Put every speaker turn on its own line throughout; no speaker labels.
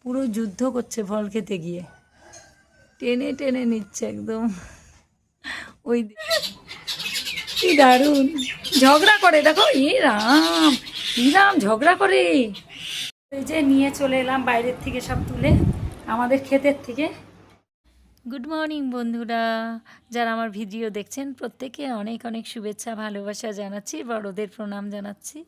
পুরো যুদ্ধ করছে ফল খেতে গিয়ে, টেনে টেনে নিচ্ছে একদম। ওই কি দারুণ ঝগড়া করে, দেখো রাম ঝগড়া করে। এই যে নিয়ে চলে এলাম বাইরের থেকে সব তুলে আমাদের ক্ষেতের থেকে। গুড মর্নিং বন্ধুরা, যারা আমার ভিডিও দেখছেন প্রত্যেকে অনেক অনেক শুভেচ্ছা ভালোবাসা জানাচ্ছি, বড়দের প্রণাম জানাচ্ছি।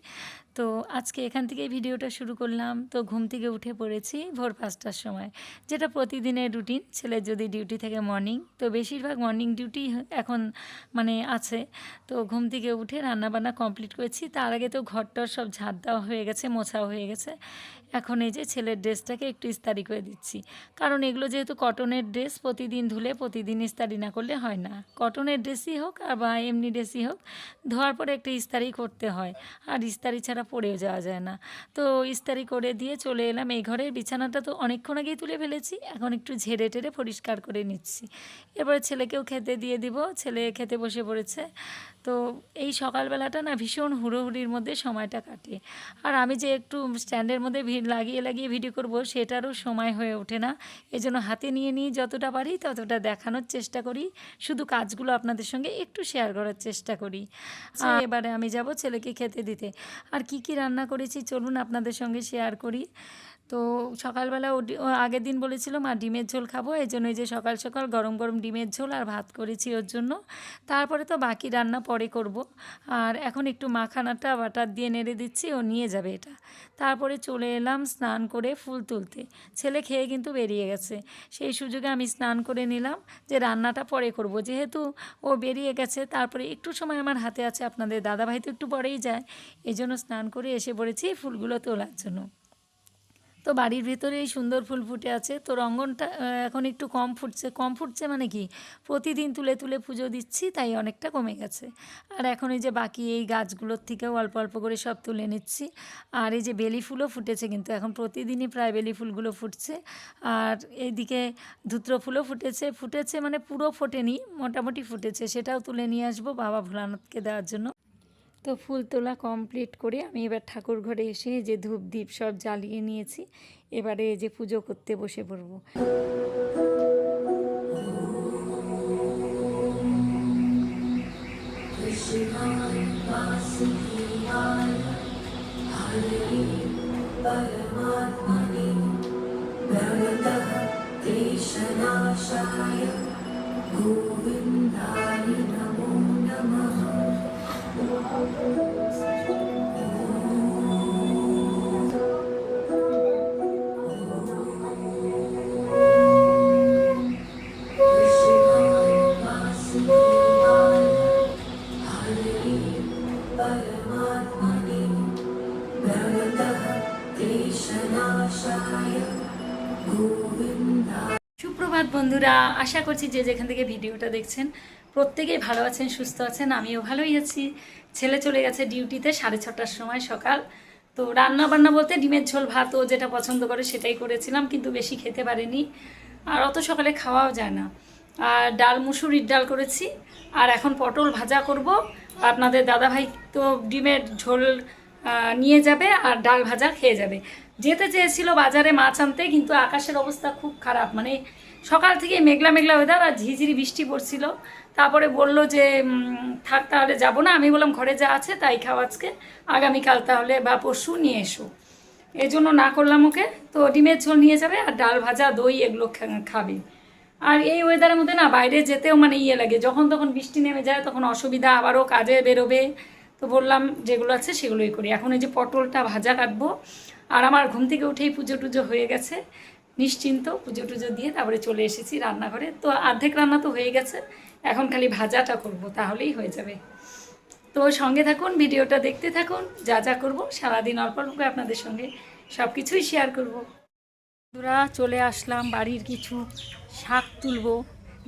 তো আজকে এখান থেকে ভিডিওটা শুরু করলাম। তো ঘুম থেকে উঠে পড়েছি ভোর 5টার সময়, যেটা প্রতিদিনের রুটিন। ছেলের যদি ডিউটি থাকে মর্নিং, তো বেশিরভাগ মর্নিং ডিউটি এখন মানে আছে। তো ঘুম থেকে উঠে রান্নাবান্না কমপ্লিট করেছি। তার আগে তো ঘরটার সব ঝাড় দেওয়া হয়ে গেছে, মোছাও হয়ে গেছে। এখন এই যে ছেলের ড্রেসটাকে একটু ইস্তারি করে দিচ্ছি, কারণ এগুলো যেহেতু কটনের ড্রেস, প্রতিদিন ধুলে প্রতিদিন ইস্তারি না করলে হয় না। কটনের ড্রেসই হোক আর বা এমনি ড্রেসই হোক, ধোয়ার পরে একটা ইস্তারি করতে হয়, আর ইস্তারি ছাড়া পরেও যাওয়া যায় না। তো ইস্তারি করে দিয়ে চলে এলাম এই ঘরের বিছানাটা তো অনেকক্ষণ আগেই তুলে ফেলেছি, এখন একটু ঝেড়ে টেড়ে পরিষ্কার করে নিচ্ছি। এবারে ছেলেকেও খেতে দিয়ে দিব, ছেলে খেতে বসে পড়েছে। তো এই সকালবেলাটা না ভীষণ হুড়োহুড়ির মধ্যে সময়টা কাটে। আর আমি যে একটু স্ট্যান্ডের মধ্যে লাগিয়ে ভিডিও করব, সেটারও সময় হয়ে ওঠে না। এজন্য হাতে নিয়ে যতটা পারি ততটা দেখানোর চেষ্টা করি, শুধু কাজগুলো আপনাদের সঙ্গে একটু শেয়ার করার চেষ্টা করি। এবারে আমি যাব ছেলেকে খেতে দিতে। আর কি কি রান্না করেছি চলুন আপনাদের সঙ্গে শেয়ার করি। তো সকালবেলা ও আগের দিন বলেছিল মা ডিমের ঝোল খাবো, এই জন্য যে সকাল সকাল গরম গরম ডিমের ঝোল আর ভাত করেছি ওর জন্য। তারপরে তো বাকি রান্না পরে করব। আর এখন একটু মাখানাটা বাটার দিয়ে নেড়ে দিচ্ছি, ও নিয়ে যাবে এটা। তারপরে চলে এলাম স্নান করে ফুল তুলতে। ছেলে খেয়ে কিন্তু বেরিয়ে গেছে, সেই সুযোগে আমি স্নান করে নিলাম, যে রান্নাটা পরে করব, যেহেতু ও বেরিয়ে গেছে। তারপরে একটু সময় আমার হাতে আছে, আপনাদের দাদাভাই তো একটু পরেই যায়, এই জন্য স্নান করে এসে পড়েছি ফুলগুলো তোলার জন্য। তো বাড়ির ভেতরেই সুন্দর ফুল ফুটে আছে। তো রঙ্গনটা এখন একটু কম ফুটছে মানে কি, প্রতিদিন তুলে তুলে পুজো দিচ্ছি, তাই অনেকটা কমে গেছে। আর এখন এই যে বাকি এই গাছগুলোর থেকেও অল্প অল্প করে সব তুলে নিচ্ছি। আর এই যে বেলি ফুলও ফুটেছে, কিন্তু এখন প্রতিদিনই প্রায় বেলি ফুলগুলো ফুটছে। আর এইদিকে ধুত্র ফুলও ফুটেছে মানে পুরো ফোটেনি, মোটামুটি ফুটেছে, সেটাও তুলে নিয়ে আসবো বাবা ভোলানাথকে দেওয়ার জন্য। তো ফুল তোলা কমপ্লিট করে আমি এবার ঠাকুর ঘরে এসে যে ধূপ দ্বীপ সব জ্বালিয়ে নিয়েছি, এবারে এই যে পুজো করতে বসে পড়ব। গোবিন্দায় নমো নমঃ। সুপ্রভাত বন্ধুরা, আশা করছি যে যেখান থেকে ভিডিওটা দেখছেন প্রত্যেকেই ভালো আছেন, সুস্থ আছেন। আমিও ভালোই আছি। ছেলে চলে গেছে ডিউটিতে 6:30টার সময় সকাল। তো রান্না বান্না বলতে ডিমের ঝোল ভাত, ও যেটা পছন্দ করে সেটাই করেছিলাম, কিন্তু বেশি খেতে পারেনি, আর অত সকালে খাওয়াও যায় না। আর ডাল, মুসুরির ডাল করেছি। আর এখন পটল ভাজা করব। আপনাদের দাদাভাই তো ডিমের ঝোল নিয়ে যাবে আর ডাল ভাজা খেয়ে যাবে। যেতে চেয়েছিল বাজারে মাছ আনতে, কিন্তু আকাশের অবস্থা খুব খারাপ, মানে সকাল থেকে মেঘলা মেঘলা ওয়েদার আর ঝিঝিরি বৃষ্টি পড়ছিল। তারপরে বলল যে থাক তাহলে যাবো না। আমি বললাম ঘরে যা আছে তাই খাও আজকে, আগামীকাল তাহলে বা পরশু নিয়ে এসো। এই জন্য না করলাম ওকে। তো ডিমের ঝোল নিয়ে যাবে আর ডাল ভাজা দই এগুলো খাবে। আর এই ওয়েদারের মধ্যে না বাইরে যেতেও মানে লাগে, যখন তখন বৃষ্টি নেমে যায় তখন অসুবিধা, আবারও কাজে বেরোবে। তো বললাম যেগুলো আছে সেগুলোই করি। এখন এই যে পটলটা ভাজা কাটবো। আর আমার ঘুম থেকে উঠেই পুজো টুজো হয়ে গেছে, নিশ্চিন্ত পুজো টুজো দিয়ে তারপরে চলে এসেছি রান্নাঘরে। তো অর্ধেক রান্না তো হয়ে গেছে, এখন খালি ভাজাটা করব, তাহলেই হয়ে যাবে। তো সঙ্গে থাকুন, ভিডিওটা দেখতে থাকুন, যা যা করবো সারাদিন অল্প অল্প করে আপনাদের সঙ্গে সব কিছুই শেয়ার করব। বন্ধুরা, চলে আসলাম, বাড়ির কিছু শাক তুলবো।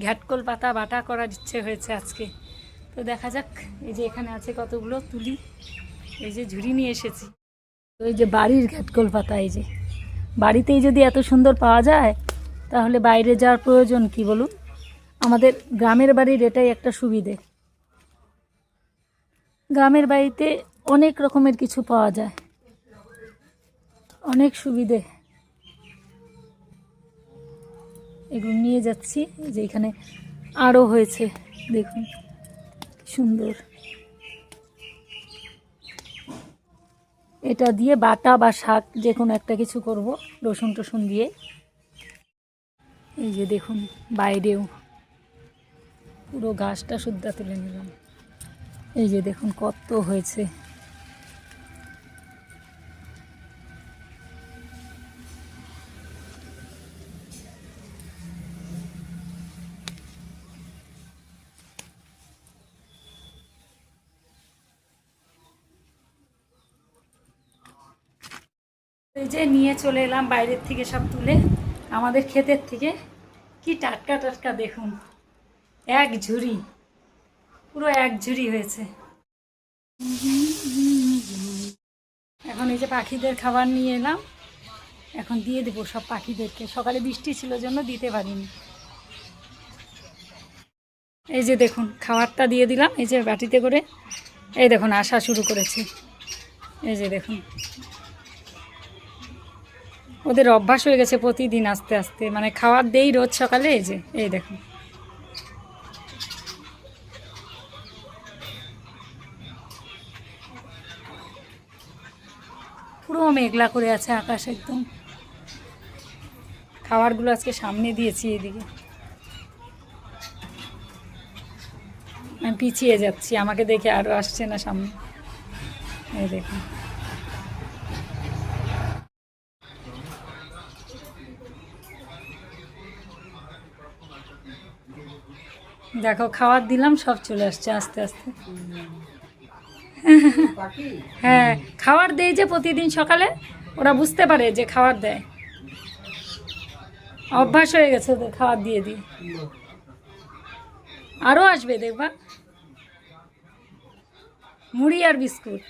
ঘ্যাটকল পাতা বাটা করার ইচ্ছে হয়েছে আজকে। তো দেখা যাক, এই যে এখানে আছে কতগুলো তুলি, এই যে ঝুড়ি নিয়ে এসেছি। তো এই যে বাড়ির ঘ্যাটকল পাতা, এই যে বাড়িতেই যদি এত সুন্দর পাওয়া যায় তাহলে বাইরে যাওয়ার প্রয়োজন কি বলুন। আমাদের গ্রামের বাড়ির এটাই একটা সুবিধে, গ্রামের বাড়িতে অনেক রকমের কিছু পাওয়া যায়, অনেক সুবিধে। এগুলো নিয়ে যাচ্ছি। যে এখানে আরও হয়েছে, দেখুন কি সুন্দর। এটা দিয়ে বাটা বা শাক যে কোনো একটা কিছু করব, রসুন টসুন দিয়ে। এই যে দেখুন বাইরেও পুরো গাছটা শুদ্ধা তুলে নিলাম। এই যে দেখুন কত হয়েছে। এই যে নিয়ে চলে এলাম বাইরের থেকে সব তুলে, আমাদের ক্ষেতের থেকে। কি টাটকা টাটকা দেখুন, এক ঝুড়ি, পুরো এক ঝুড়ি হয়েছে। এখন এই যে পাখিদের খাবার নিয়ে এলাম, এখন দিয়ে দেবো সব পাখিদেরকে। সকালে বৃষ্টি ছিল জন্য দিতে পারিনি। এই যে দেখুন খাবারটা দিয়ে দিলাম এই যে বাটিতে করে। এই দেখুন আসা শুরু করেছে। এই যে দেখুন ওদের অভ্যাস হয়ে গেছে প্রতিদিন আস্তে আস্তে, মানে খাবার দেই রোজ সকালে। এই যে এই দেখুন পুরো মেঘলা করে আছে আকাশ একদম। খাবারগুলো আজকে সামনে দিয়েছি, এদিকে আমি পিছিয়ে যাচ্ছি, আমাকে দেখে আরও আসছে না সামনে। এই দেখুন দেখো খাবার দিলাম, সব চলে আসছে আস্তে আস্তে। হ্যাঁ খাবার দেই যে প্রতিদিন সকালে, ওরা বুঝতে পারে যে খাবার দেয়, অভ্যাস হয়ে গেছে ওদের খাবার দিয়ে দিয়ে। আরও আসবে দেখবা, মুড়ি আর বিস্কুট।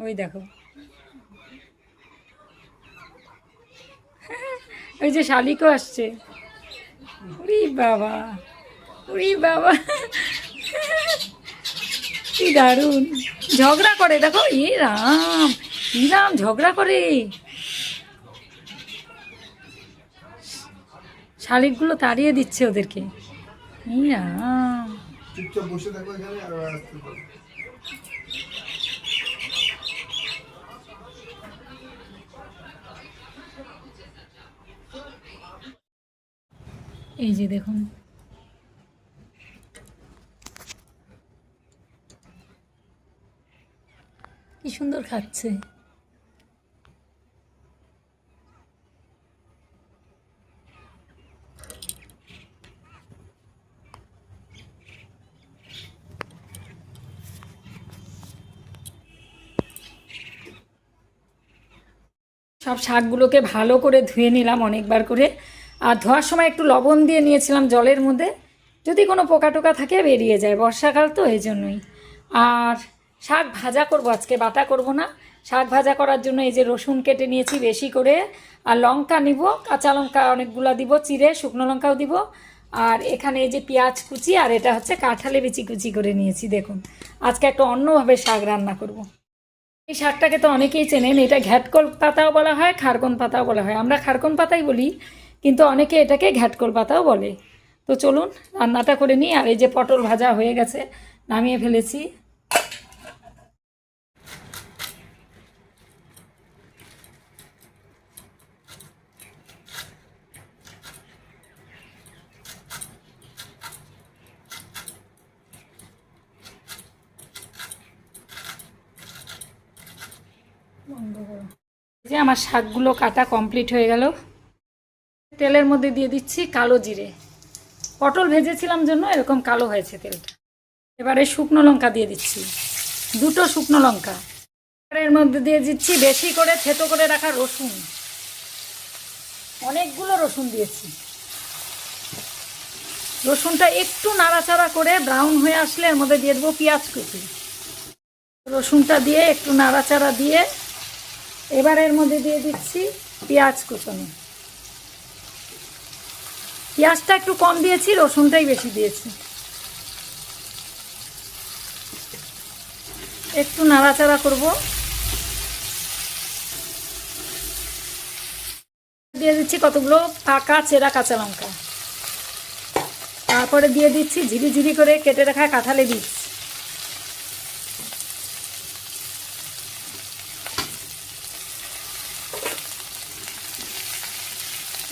ওই দেখো ওই যে শালিকও আসছে। উরি বাবা, উরি বাবা, কি দারুণ ঝগড়া করে দেখো। রাম রাম ঝগড়া করে। শালিকগুলো তাড়িয়ে দিচ্ছে ওদেরকে। রাম
চুপচাপ বসে থাকো এখানে আর আসতে পারো।
এই যে দেখুন কি সুন্দর খাচ্ছে। সব শাকগুলোকে ভালো করে ধুয়ে নিলাম অনেকবার করে, আর ধোয়ার সময় একটু লবণ দিয়ে নিয়েছিলাম জলের মধ্যে, যদি কোনো পোকা টোকা থাকে বেরিয়ে যায়, বর্ষাকাল তো এই জন্যই। আর শাক ভাজা করব আজকে, বাটা করব না। শাক ভাজা করার জন্য এই যে রসুন কেটে নিয়েছি বেশি করে, আর লঙ্কা নিব, কাঁচা লঙ্কা অনেকগুলো দিব চিড়ে, শুকনো লঙ্কাও দিব। আর এখানে এই যে পেঁয়াজ কুচি, আর এটা হচ্ছে কাঁঠালে বিচি কুচি করে নিয়েছি। দেখুন আজকে একটা অন্যভাবে শাক রান্না করব। এই শাকটাকে তো অনেকেই চেনেন, এটা ঘ্যাটকল পাতাও বলা হয়, খারকন পাতাও বলা হয়। আমরা খারকন পাতাই বলি, কিন্তু অনেকে এটাকে ঘ্যাটকল পাতাও বলে। তো চলুন রান্নাটা করে নিই। আর এই যে পটল ভাজা হয়ে গেছে, নামিয়ে ফেলেছি। যে আমার শাকগুলো কাটা কমপ্লিট হয়ে গেল। তেলের মধ্যে দিয়ে দিচ্ছি কালো জিরে। পটল ভেজেছিলাম জন্য এরকম কালো হয়েছে তেলটা। এবারে শুকনো লঙ্কা দিয়ে দিচ্ছি, দুটো শুকনো লঙ্কা। এর মধ্যে দিয়ে দিচ্ছি বেশি করে থেতো করে রাখা রসুন, অনেকগুলো রসুন দিয়েছি। রসুনটা একটু নাড়াচাড়া করে ব্রাউন হয়ে আসলে এর মধ্যে দিয়ে দেবো পেঁয়াজ কুচি। রসুনটা দিয়ে একটু নাড়াচাড়া দিয়ে এবার এর মধ্যে দিয়ে দিচ্ছি পেঁয়াজ কুচনো। পেঁয়াজটা একটু কম দিয়েছি, রসুনটাই বেশি দিয়েছি। একটু নাড়াচাড়া করব। দিয়ে দিচ্ছি কতগুলো পাকা চেরা কাঁচা লঙ্কা, তারপরে দিয়ে দিচ্ছি ঝিরি ঝিরি করে কেটে রাখা কাঁঠালের বীজ,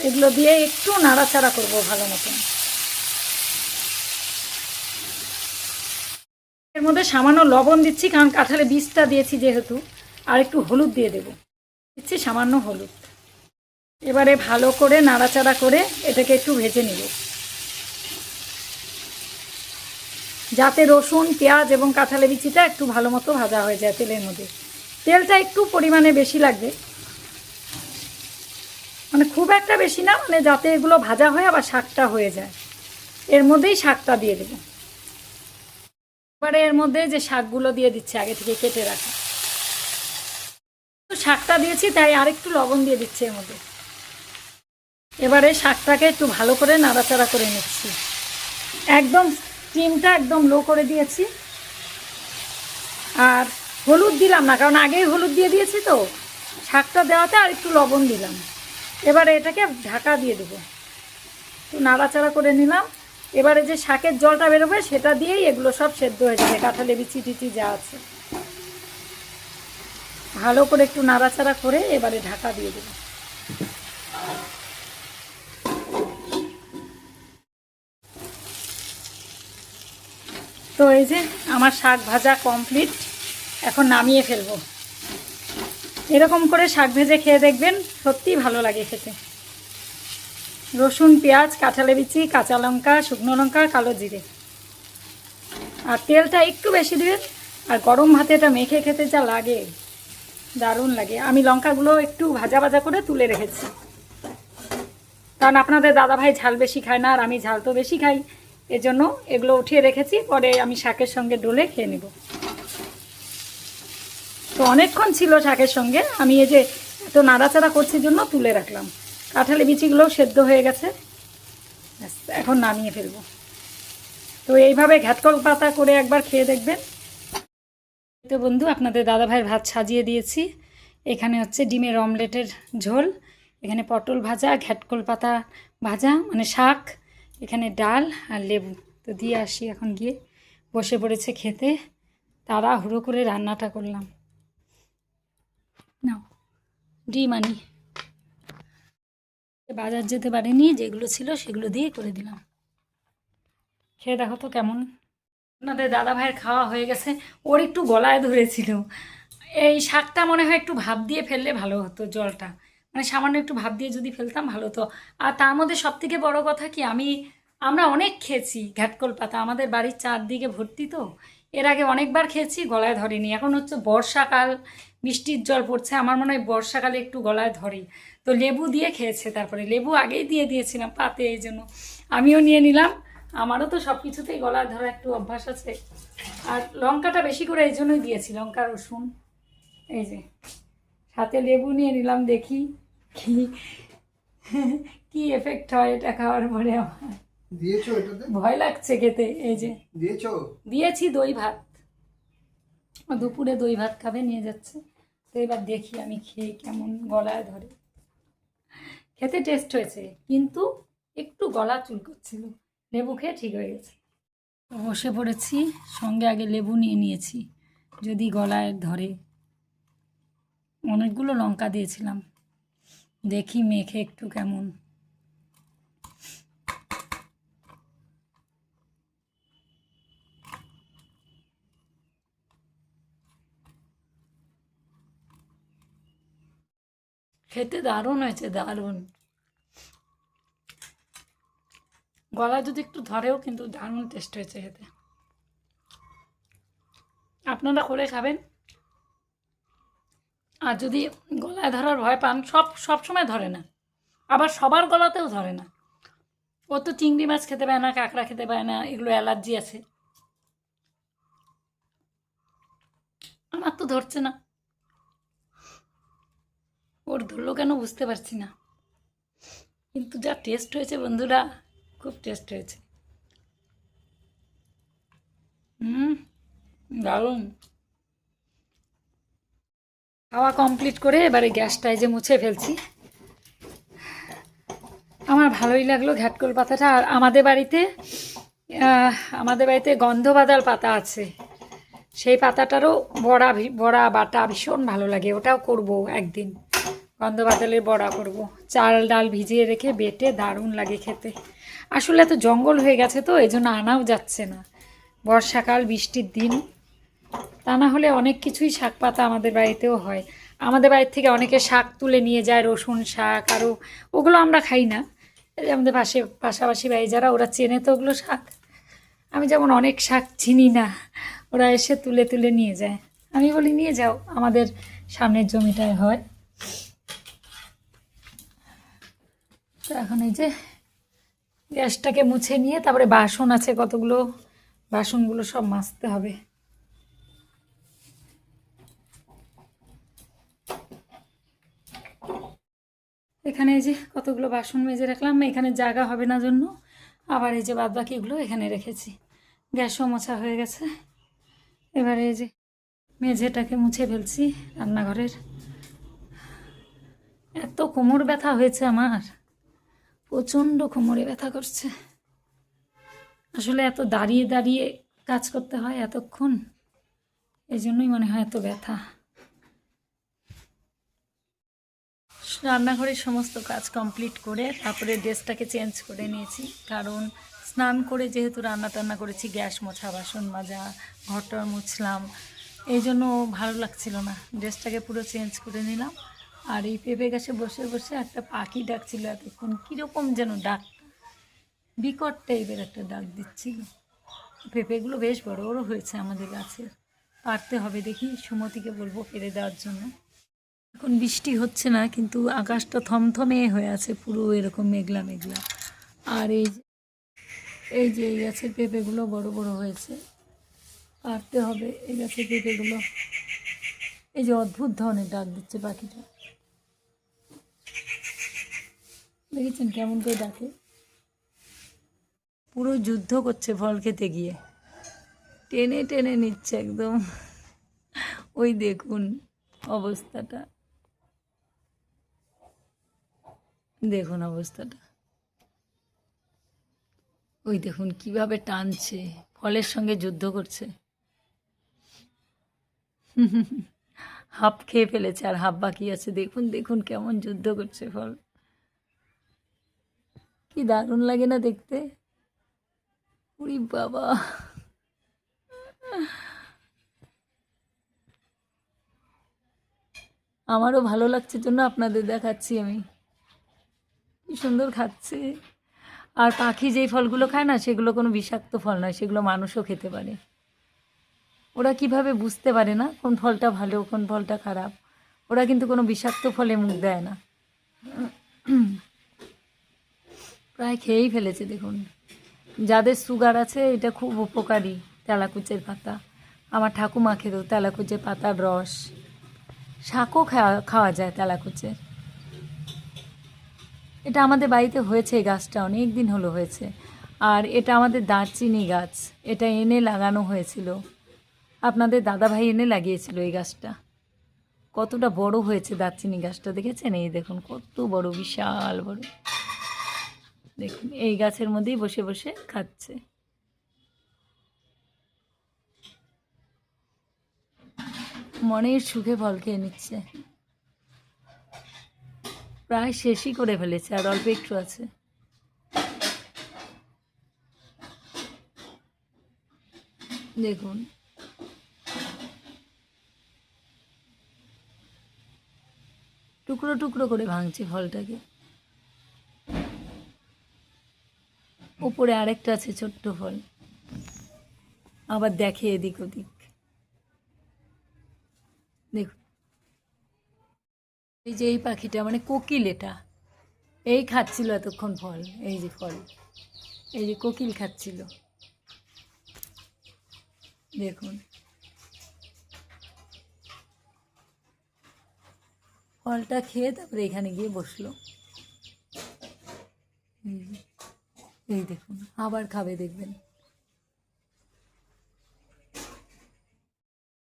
এগুলো দিয়ে একটু নাড়াচাড়া করবো ভালো মতন। এর মধ্যে সামান্য লবণ দিচ্ছি, কারণ কাঁঠালের বীজটা দিয়েছি যেহেতু। আর একটু হলুদ দিয়ে দেবো, দিচ্ছি সামান্য হলুদ। এবারে ভালো করে নাড়াচাড়া করে এটাকে একটু ভেজে নেব, যাতে রসুন পেঁয়াজ এবং কাঁঠালের বিচিটা একটু ভালো মতো ভাজা হয়ে যায় তেলের মধ্যে। তেলটা একটু পরিমাণে বেশি লাগবে, মানে খুব একটা বেশি না, মানে যাতে এগুলো ভাজা হয়ে আবার শাকটা হয়ে যায়। এর মধ্যেই শাকটা দিয়ে দেবো। এবারে এর মধ্যে যে শাকগুলো দিয়ে দিচ্ছে আগে থেকে কেটে রাখা, শাকটা দিয়েছি তাই আরেকটু লবণ দিয়ে দিচ্ছি এর মধ্যে। এবারে শাকটাকে একটু ভালো করে নাড়াচাড়া করে নিচ্ছি, একদম স্টিমটা একদম লো করে দিয়েছি। আর হলুদ দিলাম না, কারণ আগেই হলুদ দিয়ে দিয়েছি তো, শাকটা দেওয়াতে আর একটু লবণ দিলাম। এবারে এটাকে ঢাকা দিয়ে দেবো, একটু নাড়াচাড়া করে নিলাম। এবারে যে শাকের জলটা বেরোবে সেটা দিয়েই এগুলো সব সেদ্ধ হয়ে যাবে, কাঁঠালের বিচি টিচি যা আছে। ভালো করে একটু নাড়াচাড়া করে এবারে ঢাকা দিয়ে দেবো। তো এই যে আমার শাক ভাজা কমপ্লিট, এখন নামিয়ে ফেলবো। এরকম করে শাক ভেজে খেয়ে দেখবেন, সত্যিই ভালো লাগে খেতে। রসুন পেঁয়াজ কাঁঠালের বিচি কাঁচা লঙ্কা শুকনো লঙ্কা কালো জিরে, আর তেলটা একটু বেশি দিবেন। আর গরম ভাতে এটা মেখে খেতে যা লাগে, দারুণ লাগে। আমি লঙ্কাগুলো একটু ভাজা ভাজা করে তুলে রেখেছি, কারণ আপনাদের দাদাভাই ঝাল বেশি খায় না, আর আমি ঝাল তো বেশি খাই, এজন্য এগুলো উঠিয়ে রেখেছি। পরে আমি শাকের সঙ্গে ডলে খেয়ে নেব। তো অনেকক্ষণ ছিল শাকের সঙ্গে, আমি এই যে এত নাড়াচাড়া করছি জন্য তুলে রাখলাম। কাঁঠালের বিচিগুলোও সেদ্ধ হয়ে গেছে, এখন নামিয়ে ফেলবো। তো এইভাবে ঘ্যাটকল পাতা করে একবার খেয়ে দেখবেন। তো বন্ধু, আপনাদের দাদাভাইয়ের ভাত সাজিয়ে দিয়েছি। এখানে হচ্ছে ডিমের অমলেটের ঝোল, এখানে পটল ভাজা, ঘ্যাটকল পাতা ভাজা মানে শাক, এখানে ডাল আর লেবু। তো দিয়ে আসি, এখন গিয়ে বসে পড়েছে খেতে। তাড়াহুড়ো করে রান্নাটা করলাম। নাও ডিম আনি, বাজার যেতে পারিনি, যেগুলো ছিল সেগুলো দিয়ে করে দিলাম। খেয়ে দেখো তো কেমন। আপনাদের দাদা ভাইয়ের খাওয়া হয়ে গেছে, ওর একটু গলায় ধরেছিল। এই শাকটা মনে হয় একটু ভাপ দিয়ে ফেললে ভালো হতো, জলটা মানে সামান্য একটু ভাপ দিয়ে যদি ফেলতাম ভালো হতো। আর তার মধ্যে সবথেকে বড় কথা কি, আমরা অনেক খেয়েছি ঘ্যাটকল পাতা, আমাদের বাড়ির চারদিকে ভর্তি। তো এর আগে অনেকবার খেয়েছি, গলায় ধরেনি। এখন হচ্ছে বর্ষাকাল, বৃষ্টির জল পড়ছে, আমার মনে হয় বর্ষাকালে একটু গলায় ধরে। তো লেবু দিয়ে খেয়েছে, তারপরে লেবু আগেই দিয়ে দিয়েছিলাম পাতে, এই জন্য আমিও নিয়ে নিলাম। আমারও তো সব কিছুতেই গলায় ধরা একটু অভ্যাস আছে। আর লঙ্কাটা বেশি করে এই জন্যই দিয়েছি, লঙ্কা রসুন। এই যে সাথে লেবু নিয়ে নিলাম, দেখি কি কি এফেক্ট হয় এটা খাওয়ার পরে। আমার
দিয়েছো এটাতে?
ভয় লাগছে খেতে। এই যে
দিয়েছো?
দিয়েছি দই ভাত, দুপুরে দই ভাত খাবে নিয়ে যাচ্ছে। তো এবার দেখি আমি খেয়ে কেমন গলায় ধরে। খেতে টেস্ট হয়েছে, কিন্তু একটু গলা চুলকোচ্ছিল, লেবু খেয়ে ঠিক হয়ে গেছে। বসে পড়েছি, সঙ্গে আগে লেবু নিয়ে নিয়েছি যদি গলায় ধরে। অনেকগুলো লঙ্কা দিয়েছিলাম, দেখি মেখে একটু কেমন। খেতে দারুণ হয়েছে, দারুণ। গলা যদি একটু ধরেও কিন্তু দারুণ টেস্ট হয়েছে খেতে। আপনারা করে খাবেন। আর যদি গলায় ধরার ভয় পান, সব সময় ধরে না, আবার সবার গলাতেও ধরে না। ও তো চিংড়ি মাছ খেতে পায় না, কাঁকড়া খেতে পায় না, এগুলো অ্যালার্জি আছে। আমার তো ধরছে না, ওর ধরলো কেন বুঝতে পারছি না। কিন্তু যা টেস্ট হয়েছে বন্ধুরা, খুব টেস্ট হয়েছে। দারুণ। খাওয়া কমপ্লিট করে এবারে গ্যাসটা এই যে মুছে ফেলছি। আমার ভালোই লাগলো ঘ্যাটকল পাতাটা। আর আমাদের বাড়িতে গন্ধবাদাল পাতা আছে, সেই পাতাটারও বড়া বাটা ভীষণ ভালো লাগে, ওটাও করব একদিন। গন্ধবাদালের বড়া করব, চাল ডাল ভিজিয়ে রেখে বেটে দারুণ লাগে খেতে। আসলে এত জঙ্গল হয়ে গেছে তো এই জন্য আনাও যাচ্ছে না, বর্ষাকাল বৃষ্টির দিন। তা না হলে অনেক কিছুই শাক পাতা আমাদের বাড়িতেও হয়। আমাদের বাড়ির থেকে অনেকে শাক তুলে নিয়ে যায়, রসুন শাক, আরও ওগুলো আমরা খাই না। এই যে আমাদের পাশাপাশি বাড়ি যারা, ওরা চেনে তো ওগুলো শাক। আমি যেমন অনেক শাক চিনি না, ওরা এসে তুলে তুলে নিয়ে যায়। আমি বলি নিয়ে যাও, আমাদের সামনের জমিটায় হয়। তো এখন এই যে গ্যাসটাকে মুছে নিয়ে তারপরে বাসন আছে কতগুলো, বাসনগুলো সব মাজতে হবে। এখানে এই যে কতগুলো বাসন মেজে রাখলাম, এখানে জায়গা হবে না জন্য। আবার এই যে বাদবাকিগুলো এখানে রেখেছি। গ্যাসও মোছা হয়ে গেছে। এবারে এই যে মেঝেটাকে মুছে ফেলছি রান্নাঘরের। এত কোমর ব্যথা হয়েছে আমার, প্রচণ্ড কোমরে ব্যথা করছে। আসলে এত দাঁড়িয়ে দাঁড়িয়ে কাজ করতে হয় এতক্ষণ, এই জন্যই মনে হয় এত ব্যথা। রান্নাঘরের সমস্ত কাজ কমপ্লিট করে তারপরে ড্রেসটাকে চেঞ্জ করে নিয়েছি, কারণ স্নান করে যেহেতু রান্না টান্না করেছি, গ্যাস মোছা, বাসন মাজা, ঘরটা মুছলাম, এই জন্য ভালো লাগছিল না। ড্রেসটাকে পুরো চেঞ্জ করে নিলাম। আর এই পেঁপে গাছে বসে বসে একটা পাখি ডাকছিল এতক্ষণ, কীরকম যেন ডাক, বিকট টাইপের একটা ডাক দিচ্ছিল। পেঁপেগুলো বেশ বড় বড় হয়েছে আমাদের গাছের, পারতে হবে, দেখি সুমতিকে বলবো পেরে দেওয়ার জন্য। এখন বৃষ্টি হচ্ছে না, কিন্তু আকাশটা থমথমে হয়ে আছে পুরো এরকম মেঘলা মেঘলা। আর এই যে এই গাছের পেঁপেগুলো বড় বড় হয়েছে, পারতে হবে এই গাছের পেঁপেগুলো। এই যে অদ্ভুত ধরনের ডাক দিচ্ছে পাখিটা, দেখেছেন কেমন করে ডাকে? পুরো যুদ্ধ করছে ফল খেতে গিয়ে, টেনে টেনে নিচ্ছে একদম। ওই দেখুন অবস্থাটা, দেখুন অবস্থাটা, ওই দেখুন কিভাবে টানছে, ফলের সঙ্গে যুদ্ধ করছে। হাফ খেয়ে ফেলেছে আর হাফ বাকি আছে, দেখুন দেখুন কেমন যুদ্ধ করছে ফল। কি দারুণ লাগে না দেখতে? উরি বাবা, আমারও ভালো লাগছে জন্য আপনাদের দেখাচ্ছি আমি, কি সুন্দর খাচ্ছে। আর পাখি যেই ফলগুলো খায় না, সেগুলো কোনো বিষাক্ত ফল নয়, সেগুলো মানুষও খেতে পারে। ওরা কিভাবে বুঝতে পারে না কোন ফলটা ভালো কোন ফলটা খারাপ? ওরা কিন্তু কোনো বিষাক্ত ফলে মুখ দেয় না, প্রায় খেয়েই ফেলেছে দেখুন। যাদের সুগার আছে এটা খুব উপকারী, তেলাকুচের পাতা। আমার ঠাকুমা খেত তেলাকুচের পাতার রস, শাকও খাওয়া যায় তেলাকুচের। এটা আমাদের বাড়িতে হয়েছে, এই গাছটা অনেক দিন হলো হয়েছে। আর এটা আমাদের দারচিনি গাছ, এটা এনে লাগানো হয়েছিল, আপনাদের দাদাভাই এনে লাগিয়েছিল এই গাছটা। কতটা বড় হয়েছে দারচিনি গাছটা, দেখেছেন? এই দেখুন কত বড়, বিশাল বড়। দেখুন এই গাছের মধ্যেই বসে বসে খাচ্ছে। মনের সুখে ফল খেয়ে নিচ্ছে। প্রায় শেষই করে ফেলেছে, আর অল্প একটু আছে। দেখুন টুকরো টুকরো করে ভাঙছে ফলটাকে। উপরে আরেকটা আছে ছোট্ট ফল, আবার দেখে এদিক ওদিক। দেখুন এই যে এই পাখিটা মানে কোকিল, এটা এই খাচ্ছিল এতক্ষণ ফল, এই যে ফল, এই যে কোকিল খাচ্ছিল, দেখুন। ফলটা খেয়ে তারপরে এখানে গিয়ে বসলো, এই দেখুন আবার খাবে দেখবেন।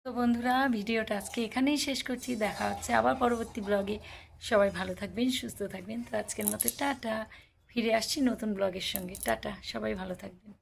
তো বন্ধুরা, ভিডিওটা আজকে এখানেই শেষ করছি, দেখা হচ্ছে আবার পরবর্তী ব্লগে। সবাই ভালো থাকবেন, সুস্থ থাকবেন। তো আজকের মতো টাটা। ফিরে আসছি নতুন ব্লগের সঙ্গে। টাটা, সবাই ভালো থাকবেন।